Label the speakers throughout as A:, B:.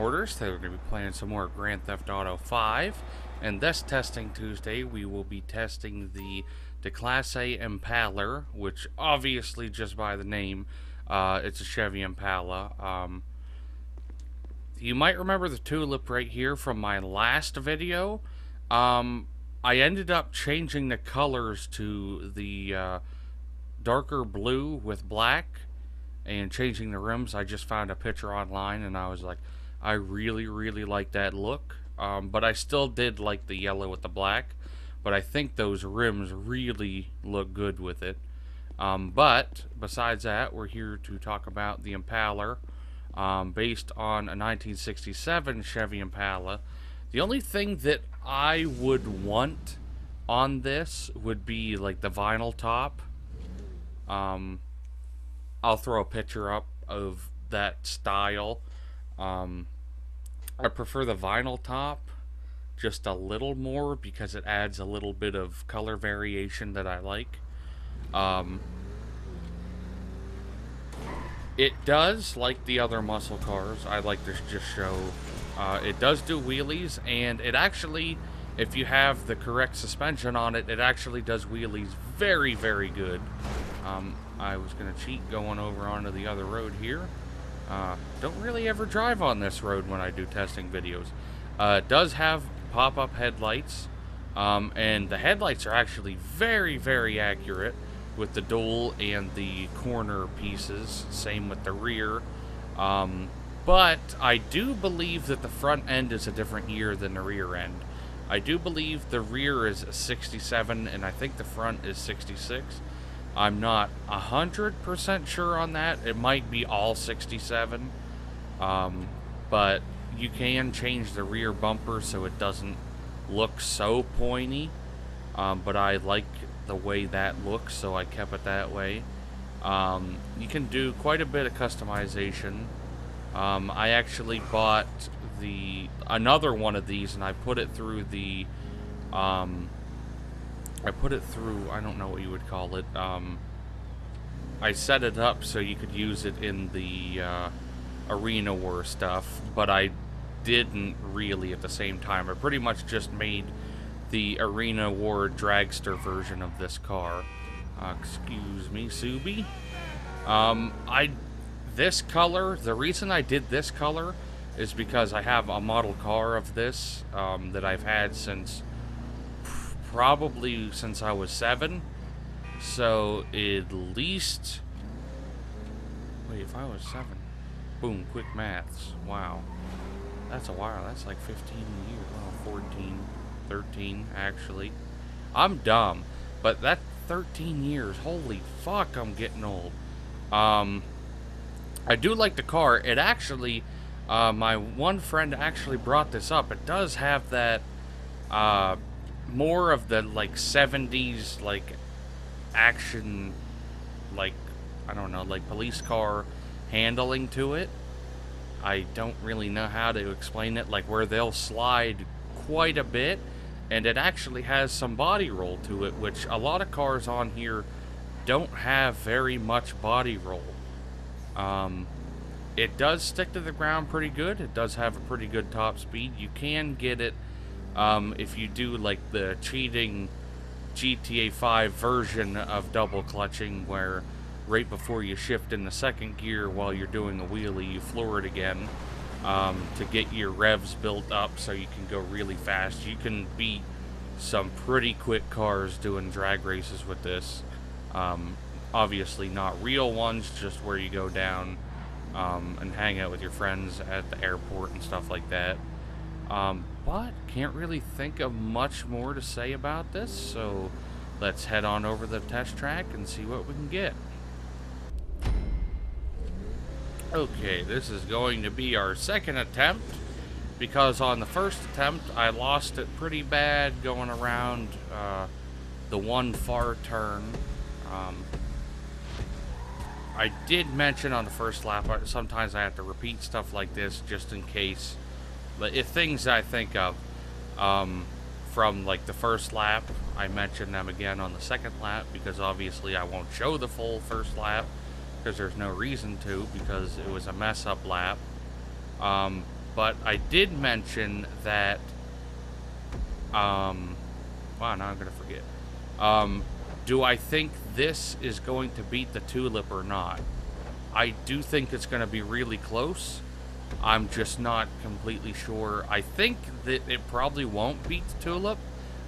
A: Hoarder. Today we're going to be playing some more Grand Theft Auto 5. And this testing Tuesday, we will be testing the Declasse Impaler, which obviously, just by the name, it's a Chevy Impala. You might remember the tulip right here from my last video. I ended up changing the colors to the darker blue with black and changing the rims. I just found a picture online and I was like, I really like that look. But I still did like the yellow with the black, but I think those rims really look good with it. But besides that, we're here to talk about the Impaler, based on a 1967 Chevy Impala. The only thing that I would want on this would be like the vinyl top. I'll throw a picture up of that style. I prefer the vinyl top just a little more because it adds a little bit of color variation that I like. It does, like the other muscle cars, I'd like to just show, it does do wheelies, and it actually, if you have the correct suspension on it, it actually does wheelies very good. I was going to cheat going over onto the other road here. Don't really ever drive on this road when I do testing videos. It does have pop-up headlights, and the headlights are actually very accurate with the dual and the corner pieces. Same with the rear. But I do believe that the front end is a different year than the rear end. I do believe the rear is 67 and I think the front is 66. I'm not 100% sure on that. It might be all 67. But you can change the rear bumper so it doesn't look so pointy. But I like the way that looks, so I kept it that way. You can do quite a bit of customization. I actually bought another one of these and I put it through the I don't know what you would call it. I set it up so you could use it in the Arena War stuff, but I didn't really at the same time. I pretty much just made the Arena War dragster version of this car. Excuse me, Subi. This color, the reason I did this color is because I have a model car of this that I've had since probably since I was 7. So at least, wait, if I was 7, boom, quick maths, wow, that's a while. That's like 15 years, well, 14, 13 actually. I'm dumb, but that 13 years, holy fuck, I'm getting old. I do like the car. It actually, my one friend actually brought this up. It does have that, more of the, like, 70s, like, action, like, I don't know, like, police car handling to it. I don't really know how to explain it, like, where they'll slide quite a bit, and it actually has some body roll to it, which a lot of cars on here don't have very much body roll. It does stick to the ground pretty good. It does have a pretty good top speed. You can get it if you do like the cheating GTA 5 version of double clutching, where right before you shift in the second gear while you're doing a wheelie, you floor it again to get your revs built up so you can go really fast. You can beat some pretty quick cars doing drag races with this. Obviously not real ones, just where you go down and hang out with your friends at the airport and stuff like that. But can't really think of much more to say about this, so let's head on over the test track and see what we can get. Okay, this is going to be our second attempt, because on the first attempt I lost it pretty bad going around the one far turn. I did mention on the first lap, sometimes I have to repeat stuff like this just in case. But if things I think of from like the first lap, I mention them again on the second lap, because obviously I won't show the full first lap because there's no reason to, because it was a mess up lap. but I did mention that, wow, now I'm going to forget. Do I think this is going to beat the Tulip or not? I do think it's going to be really close. I'm just not completely sure. I think that it probably won't beat the Tulip,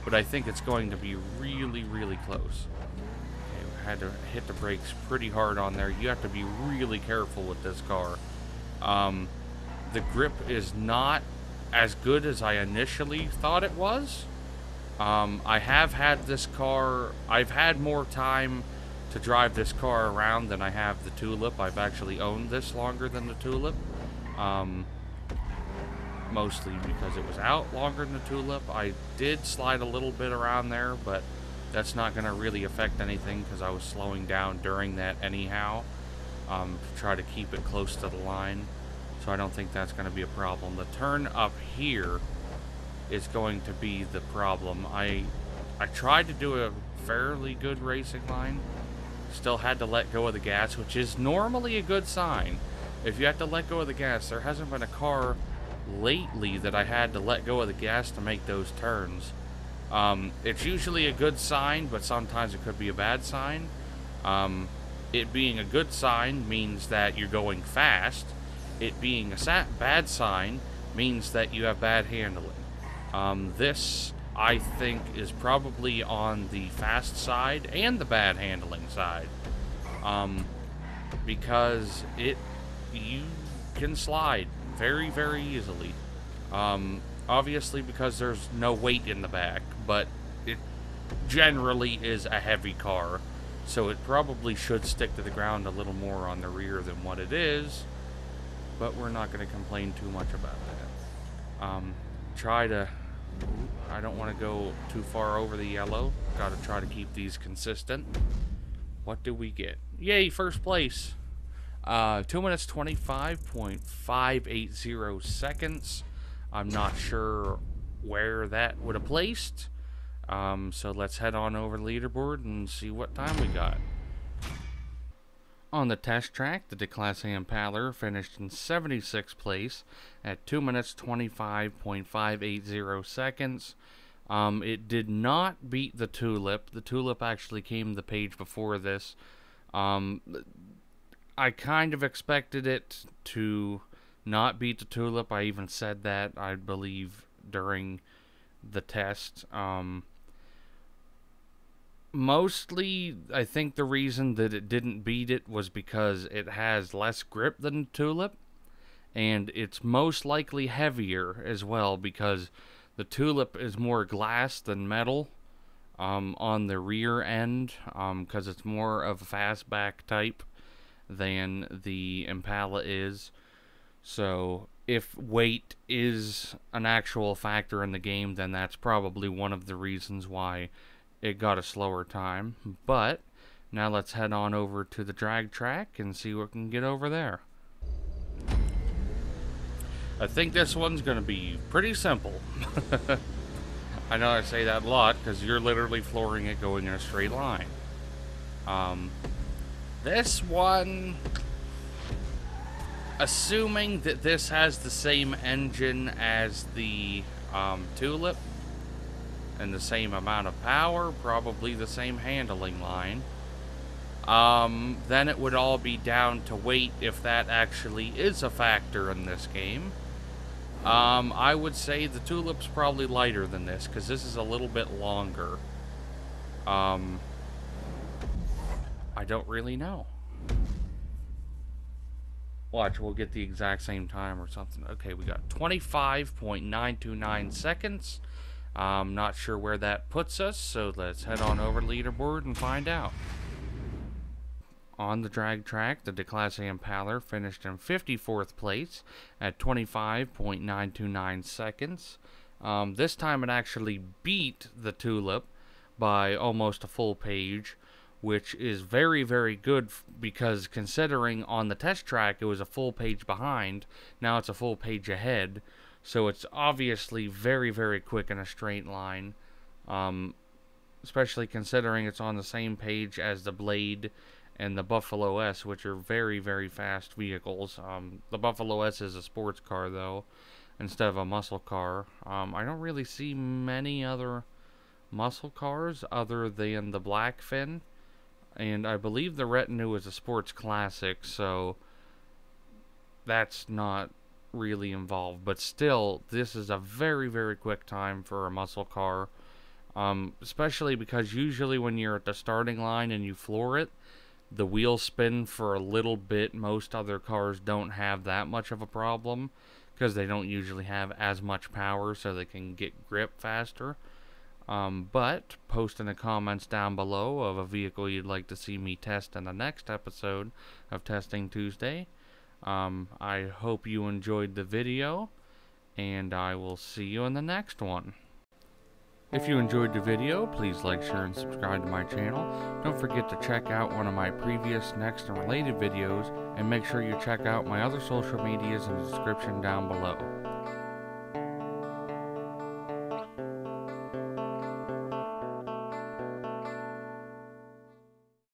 A: but I think it's going to be really, really close. Okay, we had to hit the brakes pretty hard on there. You have to be really careful with this car. The grip is not as good as I initially thought it was. I have had this car, I've had more time to drive this car around than I have the Tulip. I've actually owned this longer than the Tulip. Mostly because it was out longer than the Tulip. I did slide a little bit around there, but that's not going to really affect anything because I was slowing down during that anyhow, to try to keep it close to the line. So I don't think that's going to be a problem. The turn up here is going to be the problem. I tried to do a fairly good racing line. Still had to let go of the gas, which is normally a good sign. If you have to let go of the gas, there hasn't been a car lately that I had to let go of the gas to make those turns. It's usually a good sign, but sometimes it could be a bad sign. It being a good sign means that you're going fast. It being a bad sign means that you have bad handling. This, I think, is probably on the fast side and the bad handling side. Because you can slide very, very easily. Obviously because there's no weight in the back, but it generally is a heavy car, so it probably should stick to the ground a little more on the rear than what it is, but we're not going to complain too much about that. I don't want to go too far over the yellow. Got to try to keep these consistent. What do we get? Yay, first place. 2 minutes 25.580 seconds. I'm not sure where that would have placed. So let's head on over the leaderboard and see what time we got. On the test track, the Declasse Impaler finished in 76th place at 2 minutes 25.580 seconds. It did not beat the Tulip. The Tulip actually came the page before this. I kind of expected it to not beat the Tulip. I even said that, I believe, during the test. Mostly, I think the reason that it didn't beat it was because it has less grip than the Tulip, and it's most likely heavier as well because the Tulip is more glass than metal on the rear end, because it's more of a fastback type than the Impala is. So if weight is an actual factor in the game, then that's probably one of the reasons why it got a slower time. But now let's head on over to the drag track and see what we can get over there. I think this one's going to be pretty simple. I know I say that a lot because you're literally flooring it going in a straight line. This one, assuming that this has the same engine as the Tulip and the same amount of power, probably the same handling line, then it would all be down to weight if that actually is a factor in this game. I would say the Tulip's probably lighter than this because this is a little bit longer. I don't really know. Watch, we'll get the exact same time or something. Okay, we got 25.929 seconds. I'm not sure where that puts us, so let's head on over to leaderboard and find out. On the drag track, the Declasse Impaler finished in 54th place at 25.929 seconds. This time it actually beat the Tulip by almost a full page, which is very, very good because considering on the test track it was a full page behind, now it's a full page ahead. So it's obviously very, very quick in a straight line, especially considering it's on the same page as the Blade and the Buffalo S, which are very, very fast vehicles. The Buffalo S is a sports car, though, instead of a muscle car. I don't really see many other muscle cars other than the Blackfin, and I believe the Retinue is a sports classic, so that's not really involved. But still, this is a very, very quick time for a muscle car, especially because usually when you're at the starting line and you floor it, the wheels spin for a little bit. Most other cars don't have that much of a problem because they don't usually have as much power, so they can get grip faster. But post in the comments down below of a vehicle you'd like to see me test in the next episode of Testing Tuesday. I hope you enjoyed the video, and I will see you in the next one. If you enjoyed the video, please like, share, and subscribe to my channel. Don't forget to check out one of my previous next and related videos, and make sure you check out my other social medias in the description down below.